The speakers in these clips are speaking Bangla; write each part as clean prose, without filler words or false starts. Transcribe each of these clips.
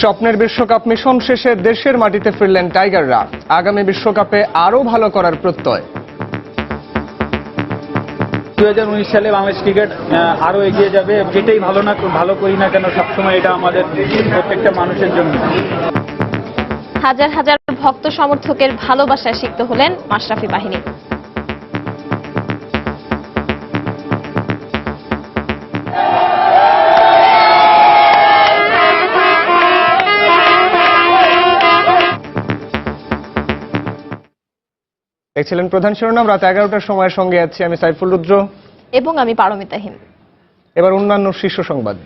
স্বপ্নের বিশ্বকাপ মিশন শেষে দেশের মাটিতে ফিরলেন টাইগাররা। আগামী বিশ্বকাপে আরও ভালো করার প্রত্যয়। 2019 সালে বাংলাদেশ ক্রিকেট আরো এগিয়ে যাবে। যেটাই ভালো করি না কেন, সবসময় এটা আমাদের প্রত্যেকটা মানুষের জন্য। হাজার হাজার ভক্ত সমর্থকের ভালোবাসায় সিক্ত হলেন মাশরাফি বাহিনী। দেখছিলেন প্রধান শিরোনাম। রাত 11টার সময়ের সঙ্গে আছি আমি সাইফুল রুদ্র এবং আমি পারমিতা হিম। এবার অন্যান্য শীর্ষ সংবাদ।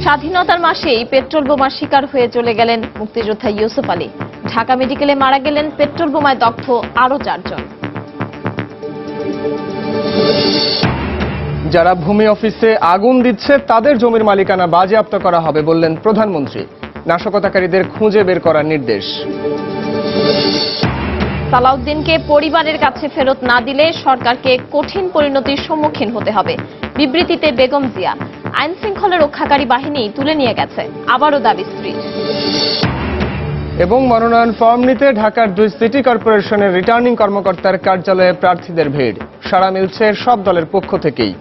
স্বাধীনতার মাসেই পেট্রোল বোমার শিকার হয়ে চলে গেলেন মুক্তিযোদ্ধা ইউসুফ আলী। ঢাকা মেডিকেলে মারা গেলেন পেট্রোল বোমায় দগ্ধ আরও 4 জন। যারা ভূমি অফিসে আগুন দিচ্ছে তাদের জমির মালিকানা বাজেয়াপ্ত করা হবে বললেন প্রধানমন্ত্রী। নাশকতাকারীদের খুঁজে বের করার নির্দেশ। সালাউদ্দিনকে পরিবারের কাছে ফেরত না দিলে সরকারকে কঠিন পরিণতির সম্মুখীন হতে হবে। বিবৃতিতে বেগম জিয়া। আইন শৃঙ্খলা রক্ষাকারী বাহিনী তুলে নিয়ে গেছে, আবারও দাবি স্ত্রীর। এবং মনোনয়ন ফর্ম নিতে ঢাকার 2 সিটি কর্পোরেশনের রিটার্নিং কর্মকর্তার কার্যালয়ে প্রার্থীদের ভিড়। সাড়া মিলছে সব দলের পক্ষ থেকেই।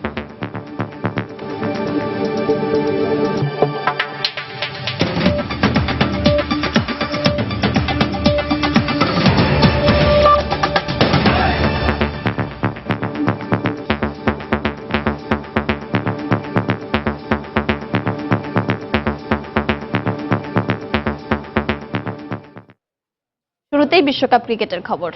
শুরুতেই বিশ্বকাপ ক্রিকেটের খবর।